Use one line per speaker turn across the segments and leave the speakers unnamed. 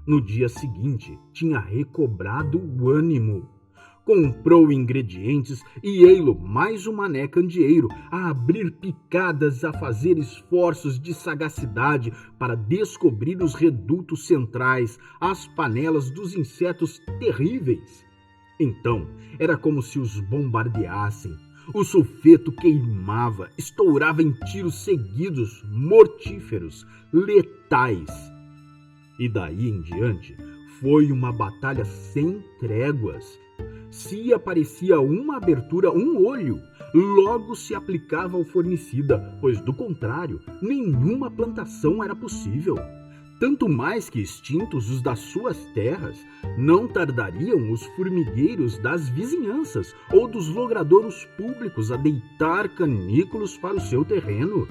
No dia seguinte, tinha recobrado o ânimo. Comprou ingredientes e ei-lo mais um mané candeeiro a abrir picadas, a fazer esforços de sagacidade para descobrir os redutos centrais, as panelas dos insetos terríveis. Então, era como se os bombardeassem. O sulfeto queimava, estourava em tiros seguidos, mortíferos, letais. E daí em diante, foi uma batalha sem tréguas. Se aparecia uma abertura, um olho, logo se aplicava ao fornicida, pois, do contrário, nenhuma plantação era possível. Tanto mais que extintos os das suas terras, não tardariam os formigueiros das vizinhanças ou dos logradouros públicos a deitar canículos para o seu terreno.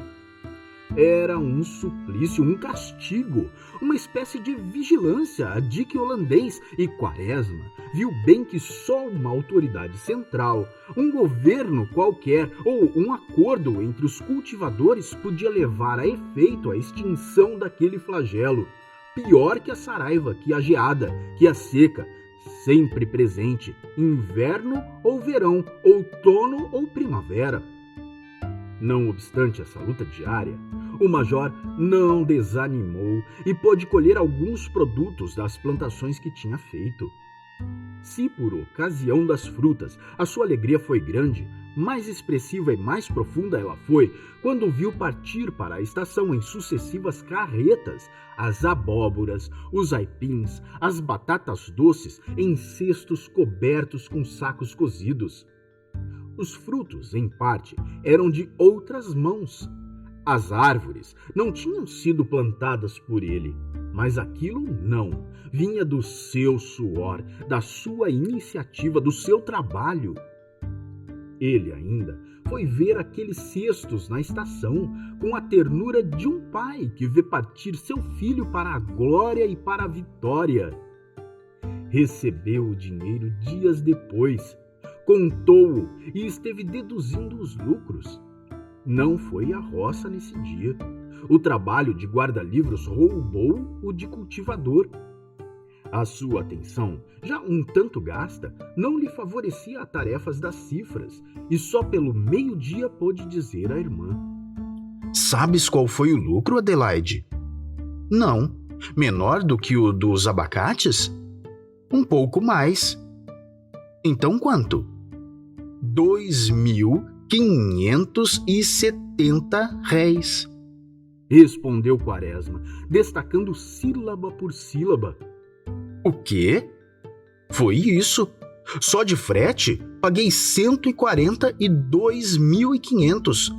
Era um suplício, um castigo, uma espécie de vigilância a dique holandês, e Quaresma viu bem que só uma autoridade central, um governo qualquer ou um acordo entre os cultivadores podia levar a efeito a extinção daquele flagelo, pior que a saraiva, que a geada, que a seca, sempre presente, inverno ou verão, outono ou primavera. Não obstante essa luta diária, o major não desanimou e pôde colher alguns produtos das plantações que tinha feito. Se por ocasião das frutas a sua alegria foi grande, mais expressiva e mais profunda ela foi quando viu partir para a estação em sucessivas carretas as abóboras, os aipins, as batatas doces em cestos cobertos com sacos cozidos. Os frutos, em parte, eram de outras mãos. As árvores não tinham sido plantadas por ele, mas aquilo não. Vinha do seu suor, da sua iniciativa, do seu trabalho. Ele ainda foi ver aqueles cestos na estação, com a ternura de um pai que vê partir seu filho para a glória e para a vitória. Recebeu o dinheiro dias depois, contou-o e esteve deduzindo os lucros. Não foi à roça nesse dia. O trabalho de guarda-livros roubou o de cultivador. A sua atenção, já um tanto gasta, não lhe favorecia as tarefas das cifras, e só pelo meio-dia pôde dizer à irmã:
Sabes qual foi o lucro, Adelaide? Não. Menor do que o dos abacates? Um pouco mais. Então quanto? 2.570 réis.
Respondeu Quaresma, destacando sílaba por sílaba.
O quê? Foi isso. Só de frete, paguei 142.500.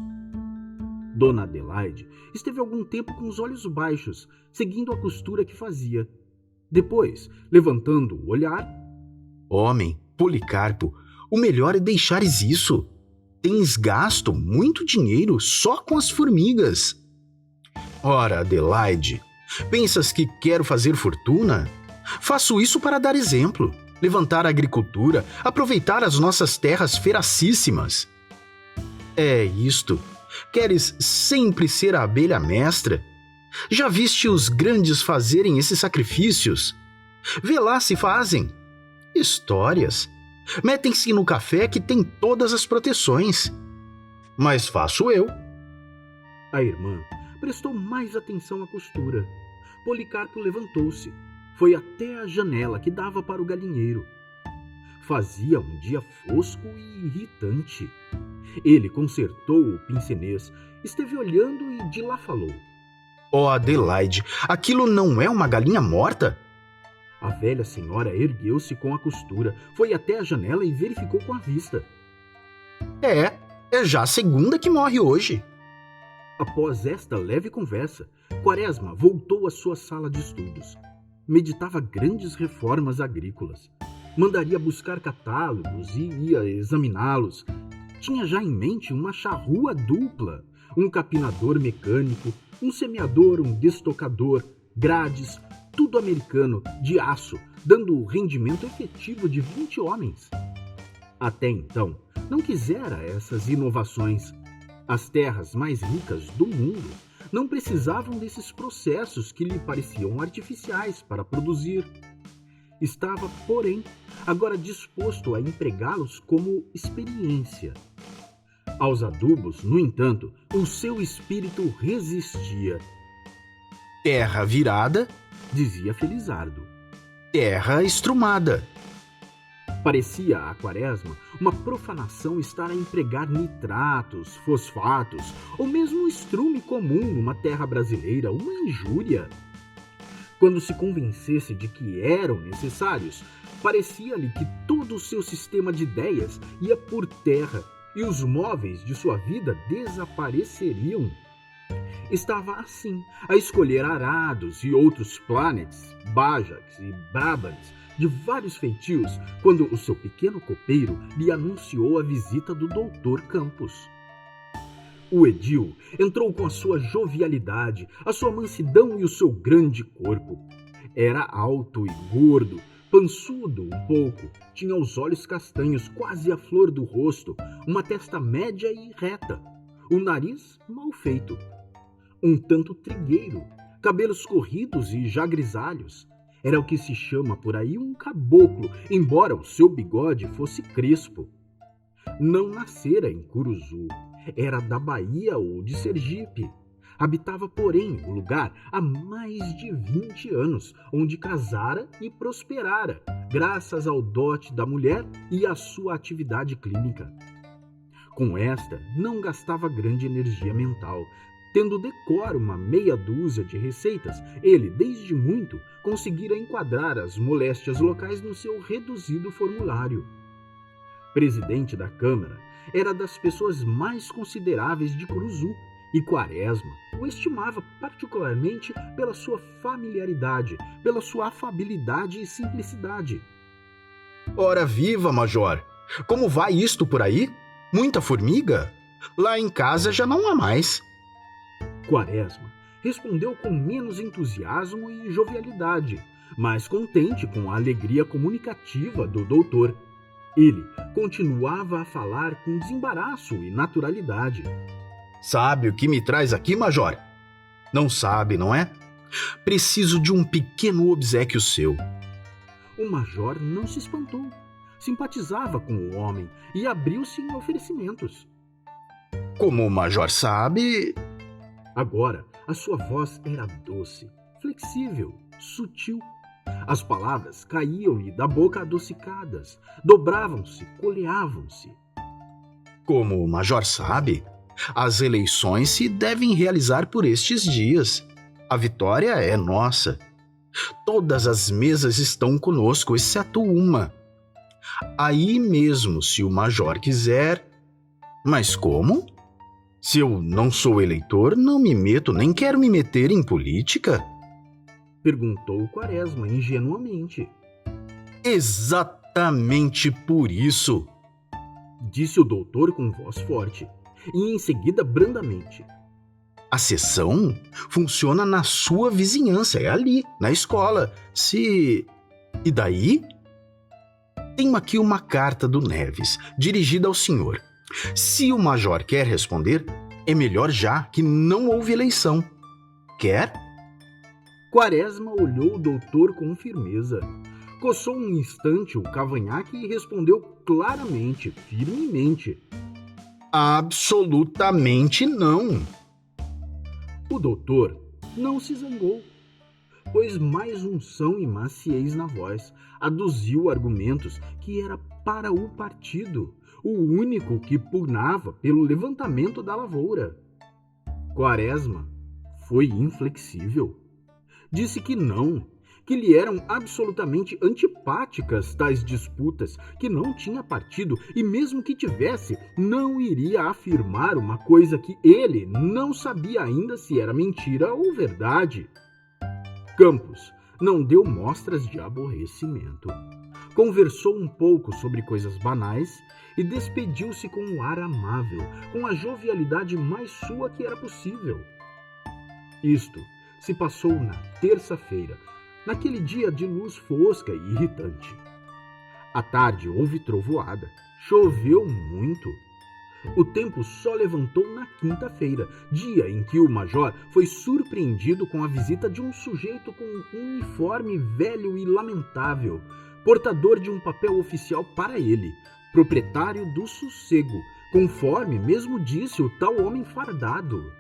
Dona Adelaide esteve algum tempo com os olhos baixos, seguindo a costura que fazia. Depois, levantando o olhar:
Homem, Policarpo, o melhor é deixares isso. Tens gasto muito dinheiro só com as formigas. Ora, Adelaide, pensas que quero fazer fortuna? Faço isso para dar exemplo, levantar a agricultura, aproveitar as nossas terras feracíssimas. É isto. Queres sempre ser a abelha mestra? Já viste os grandes fazerem esses sacrifícios? Vê lá se fazem. Histórias. Metem-se no café que tem todas as proteções. Mas faço eu.
A irmã prestou mais atenção à costura. Policarpo levantou-se. Foi até a janela que dava para o galinheiro. Fazia um dia fosco e irritante. Ele consertou o pincenez, esteve olhando e de lá falou:
Adelaide, aquilo não é uma galinha morta?
A velha senhora ergueu-se com a costura, foi até a janela e verificou com a vista.
É já a segunda que morre hoje.
Após esta leve conversa, Quaresma voltou à sua sala de estudos. Meditava grandes reformas agrícolas. Mandaria buscar catálogos e ia examiná-los. Tinha já em mente uma charrua dupla, um capinador mecânico, um semeador, um destocador, grades, tudo americano, de aço, dando o rendimento efetivo de 20 homens. Até então, não quisera essas inovações. As terras mais ricas do mundo não precisavam desses processos que lhe pareciam artificiais para produzir. Estava, porém, agora disposto a empregá-los como experiência. Aos adubos, no entanto, o seu espírito resistia.
Terra virada,
Dizia Felizardo.
terra estrumada.
Parecia a Quaresma uma profanação estar a empregar nitratos, fosfatos ou mesmo estrume comum numa terra brasileira, uma injúria. Quando se convencesse de que eram necessários, parecia-lhe que todo o seu sistema de ideias ia por terra e os móveis de sua vida desapareceriam. Estava assim, a escolher arados e outros planets, bajacs e brabants de vários feitios, quando o seu pequeno copeiro lhe anunciou a visita do doutor Campos. O edil entrou com a sua jovialidade, a sua mansidão e o seu grande corpo. Era alto e gordo, pançudo um pouco, tinha os olhos castanhos quase à flor do rosto, uma testa média e reta, o nariz mal feito, um tanto trigueiro, cabelos corridos e já grisalhos. Era o que se chama por aí um caboclo, embora o seu bigode fosse crespo. Não nascera em Curuzu, era da Bahia ou de Sergipe. Habitava, porém, o lugar há mais de 20 anos, onde casara e prosperara, graças ao dote da mulher e à sua atividade clínica. Com esta, não gastava grande energia mental. Tendo decor uma meia dúzia de receitas, ele, desde muito, conseguira enquadrar as moléstias locais no seu reduzido formulário. Presidente da Câmara, era das pessoas mais consideráveis de Curuzu, e Quaresma o estimava particularmente pela sua familiaridade, pela sua afabilidade e simplicidade.
Ora viva, major! Como vai isto por aí? Muita formiga? Lá em casa já não há mais.
Quaresma respondeu com menos entusiasmo e jovialidade, mas contente com a alegria comunicativa do doutor. Ele continuava a falar com desembaraço e naturalidade.
Sabe o que me traz aqui, major? Não sabe, não é? Preciso de um pequeno obséquio seu.
O major não se espantou. Simpatizava com o homem e abriu-se em oferecimentos.
Como o major sabe...
Agora, a sua voz era doce, flexível, sutil. As palavras caíam-lhe da boca adocicadas, dobravam-se, coleavam-se.
Como o major sabe, as eleições se devem realizar por estes dias. A vitória é nossa. Todas as mesas estão conosco, exceto uma. Aí mesmo, se o major quiser... Mas como? Se eu não sou eleitor, não me meto, nem quero me meter em política?
Perguntou Quaresma ingenuamente.
Exatamente por isso,
Disse o doutor com voz forte, e em seguida brandamente.
a sessão funciona na sua vizinhança, é ali, na escola. E daí? Tenho aqui uma carta do Neves, dirigida ao senhor. Se o major quer responder, é melhor já que não houve eleição. Quer?
Quaresma olhou o doutor com firmeza. Coçou um instante o cavanhaque e respondeu claramente, firmemente.
Absolutamente não.
O doutor não se zangou. Pôs mais unção e maciez na voz. Aduziu argumentos que era para o partido, o único que pugnava pelo levantamento da lavoura. Quaresma foi inflexível. Disse que não, que lhe eram absolutamente antipáticas tais disputas, que não tinha partido e mesmo que tivesse, não iria afirmar uma coisa que ele não sabia ainda se era mentira ou verdade. Campos não deu mostras de aborrecimento. Conversou um pouco sobre coisas banais e despediu-se com um ar amável, com a jovialidade mais sua que era possível. Isto se passou na terça-feira, naquele dia de luz fosca e irritante. À tarde houve trovoada, choveu muito. O tempo só levantou na quinta-feira, dia em que o major foi surpreendido com a visita de um sujeito com um uniforme velho e lamentável, portador de um papel oficial para ele, proprietário do sossego, conforme mesmo disse o tal homem fardado.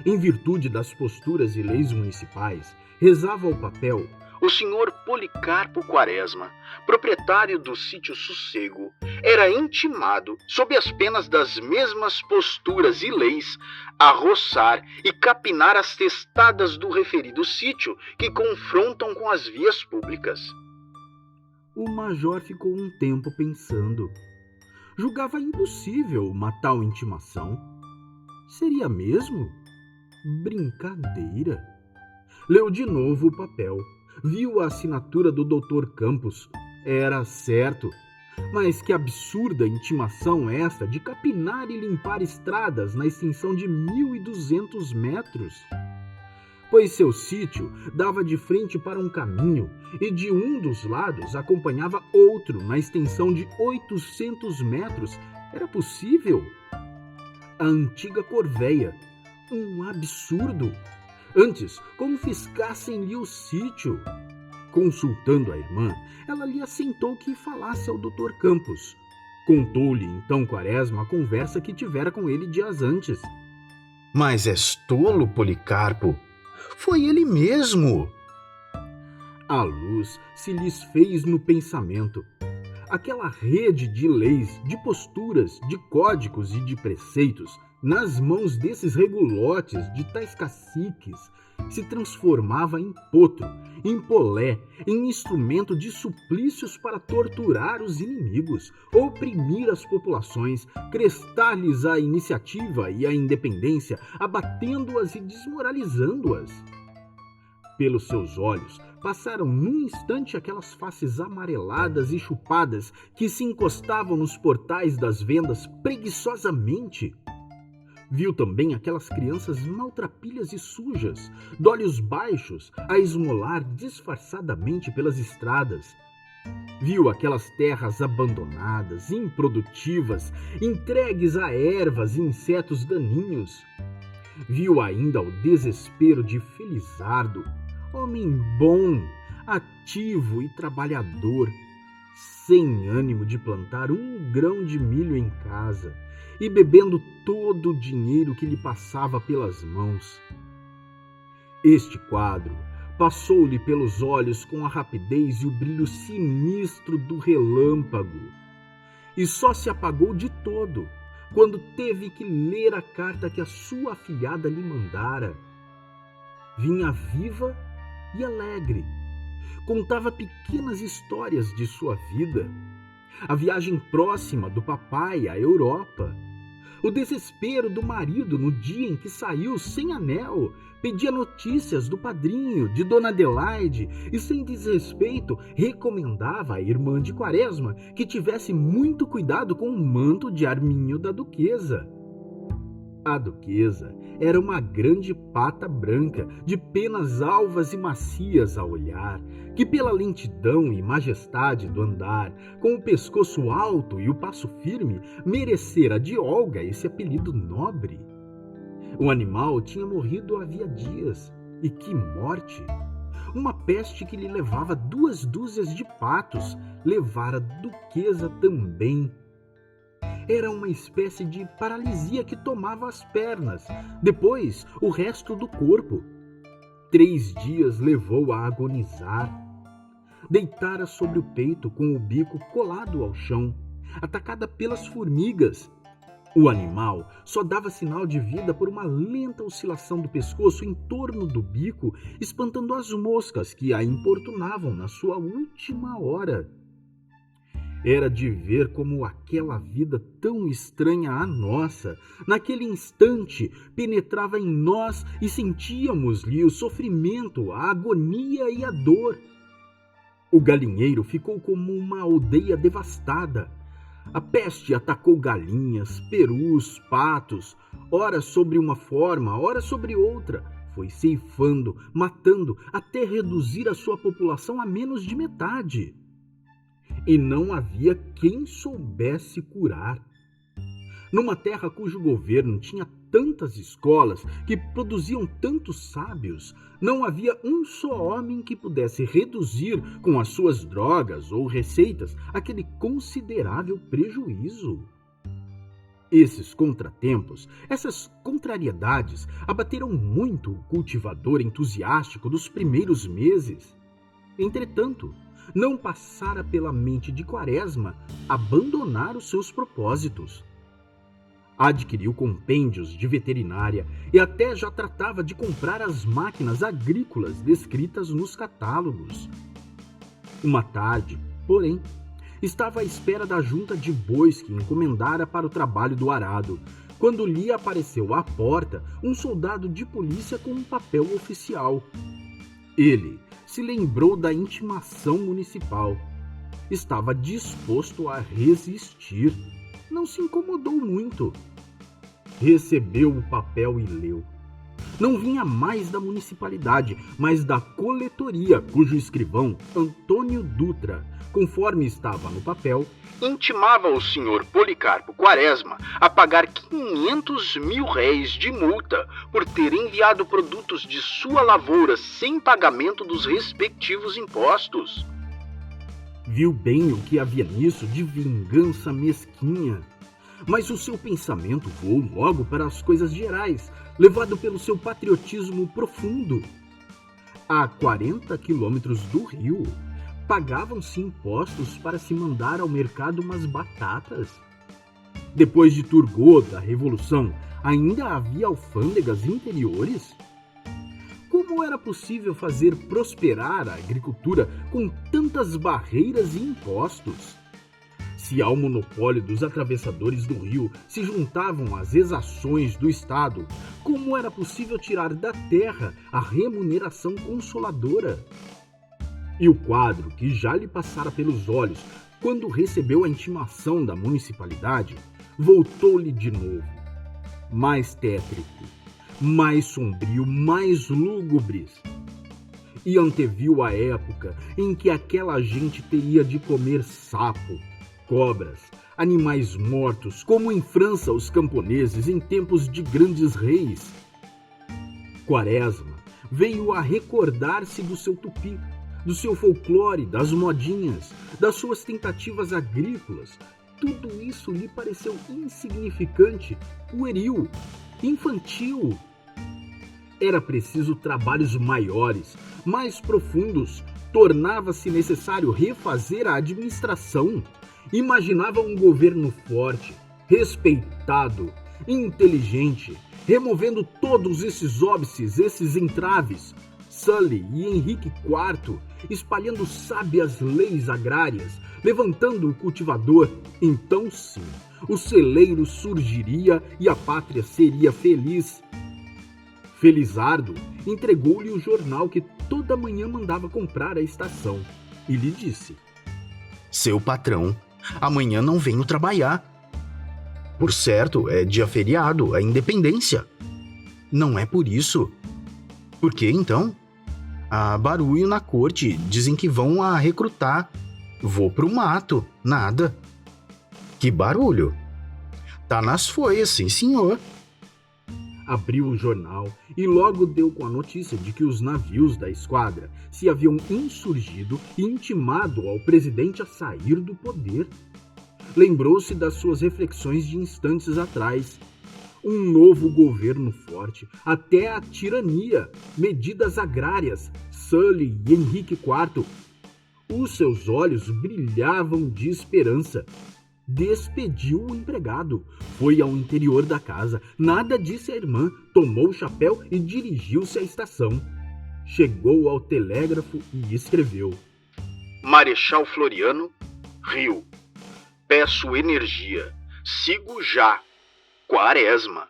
Em virtude das posturas e leis municipais, rezava o papel:
o senhor Policarpo Quaresma, proprietário do sítio Sossego, era intimado, sob as penas das mesmas posturas e leis, a roçar e capinar as testadas do referido sítio que confrontam com as vias públicas.
O major ficou um tempo pensando. Julgava impossível uma tal intimação. Seria mesmo? Brincadeira. Leu de novo o papel. Viu a assinatura do Dr. Campos. Era certo. Mas que absurda intimação esta de capinar e limpar estradas na extensão de 1.200 metros. Pois seu sítio dava de frente para um caminho e de um dos lados acompanhava outro na extensão de 800 metros. Era possível? A antiga corveia. Um absurdo. Antes, confiscassem-lhe o sítio. Consultando a irmã, ela lhe assentou que falasse ao Dr. Campos. Contou-lhe então Quaresma a conversa que tivera com ele dias antes.
Mas és tolo, Policarpo. Foi ele mesmo.
A luz se lhes fez no pensamento. Aquela rede de leis, de posturas, de códigos e de preceitos, nas mãos desses regulotes de tais caciques, se transformava em potro, em polé, em instrumento de suplícios para torturar os inimigos, oprimir as populações, crestar-lhes a iniciativa e a independência, abatendo-as e desmoralizando-as. Pelos seus olhos passaram num instante aquelas faces amareladas e chupadas que se encostavam nos portais das vendas preguiçosamente. Viu também aquelas crianças maltrapilhas e sujas, d'olhos baixos, a esmolar disfarçadamente pelas estradas. Viu aquelas terras abandonadas, improdutivas, entregues a ervas e insetos daninhos. Viu ainda o desespero de Felizardo, homem bom, ativo e trabalhador, sem ânimo de plantar um grão de milho em casa, e bebendo todo o dinheiro que lhe passava pelas mãos. Este quadro passou-lhe pelos olhos com a rapidez e o brilho sinistro do relâmpago, e só se apagou de todo quando teve que ler a carta que a sua afilhada lhe mandara. Vinha viva e alegre, contava pequenas histórias de sua vida, a viagem próxima do papai à Europa, o desespero do marido no dia em que saiu sem anel, pedia notícias do padrinho, de Dona Adelaide, e sem desrespeito recomendava à irmã de Quaresma que tivesse muito cuidado com o manto de arminho da duquesa. A duquesa era uma grande pata branca, de penas alvas e macias a olhar, que pela lentidão e majestade do andar, com o pescoço alto e o passo firme, merecera de Olga esse apelido nobre. O animal tinha morrido havia dias, e que morte! Uma peste que lhe levava 2 dúzias de patos, levara a duquesa também. Era uma espécie de paralisia que tomava as pernas, depois o resto do corpo. 3 dias levou a agonizar. Deitara sobre o peito com o bico colado ao chão, atacada pelas formigas. O animal só dava sinal de vida por uma lenta oscilação do pescoço em torno do bico, espantando as moscas que a importunavam na sua última hora. Era de ver como aquela vida tão estranha à nossa, naquele instante, penetrava em nós e sentíamos-lhe o sofrimento, a agonia e a dor. O galinheiro ficou como uma aldeia devastada. A peste atacou galinhas, perus, patos, ora sobre uma forma, ora sobre outra. Foi ceifando, matando, até reduzir a sua população a menos de metade. E não havia quem soubesse curar. Numa terra cujo governo tinha tantas escolas que produziam tantos sábios, não havia um só homem que pudesse reduzir com as suas drogas ou receitas aquele considerável prejuízo. Esses contratempos, essas contrariedades, abateram muito o cultivador entusiástico dos primeiros meses. Entretanto, não passara pela mente de Quaresma abandonar os seus propósitos. Adquiriu compêndios de veterinária e até já tratava de comprar as máquinas agrícolas descritas nos catálogos. Uma tarde, porém, estava à espera da junta de bois que encomendara para o trabalho do arado, quando lhe apareceu à porta um soldado de polícia com um papel oficial. Ele se lembrou da intimação municipal. Estava disposto a resistir. Não se incomodou muito. Recebeu o papel e leu. Não vinha mais da municipalidade, mas da coletoria, cujo escrivão, Antônio Dutra, conforme estava no papel,
intimava o senhor Policarpo Quaresma a pagar 500 mil réis de multa por ter enviado produtos de sua lavoura sem pagamento dos respectivos impostos.
Viu bem o que havia nisso de vingança mesquinha. Mas o seu pensamento voou logo para as coisas gerais, levado pelo seu patriotismo profundo. A 40 quilômetros do rio, pagavam-se impostos para se mandar ao mercado umas batatas. Depois de Turgot da Revolução, ainda havia alfândegas interiores? Como era possível fazer prosperar a agricultura com tantas barreiras e impostos? Se ao monopólio dos atravessadores do rio se juntavam as exações do Estado, como era possível tirar da terra a remuneração consoladora? E o quadro que já lhe passara pelos olhos quando recebeu a intimação da municipalidade, voltou-lhe de novo, mais tétrico, mais sombrio, mais lúgubre. E anteviu a época em que aquela gente teria de comer sapo, cobras, animais mortos, como em França os camponeses em tempos de grandes reis. Quaresma veio a recordar-se do seu tupi, do seu folclore, das modinhas, das suas tentativas agrícolas. Tudo isso lhe pareceu insignificante, pueril, infantil. Era preciso trabalhos maiores, mais profundos. Tornava-se necessário refazer a administração. Imaginava um governo forte, respeitado, inteligente, removendo todos esses óbices, esses entraves. Sully e Henrique IV, espalhando sábias leis agrárias, levantando o cultivador. Então sim, o celeiro surgiria e a pátria seria feliz. Felizardo entregou-lhe o jornal que toda manhã mandava comprar à estação e lhe disse:
seu patrão, amanhã não venho trabalhar. Por certo, é dia feriado, é independência. Não é por isso. Por que então? Há barulho na corte, dizem que vão a recrutar. Vou pro mato, nada. Que barulho? Tá nas folhas, sim senhor.
Abriu o jornal e logo deu com a notícia de que os navios da esquadra se haviam insurgido e intimado ao presidente a sair do poder. Lembrou-se das suas reflexões de instantes atrás. Um novo governo forte, até a tirania, medidas agrárias, Sully e Henrique IV. Os seus olhos brilhavam de esperança. Despediu o empregado, foi ao interior da casa, nada disse à irmã, tomou o chapéu e dirigiu-se à estação. Chegou ao telégrafo e escreveu:
Marechal Floriano, Rio. Peço energia. Sigo já. Quaresma.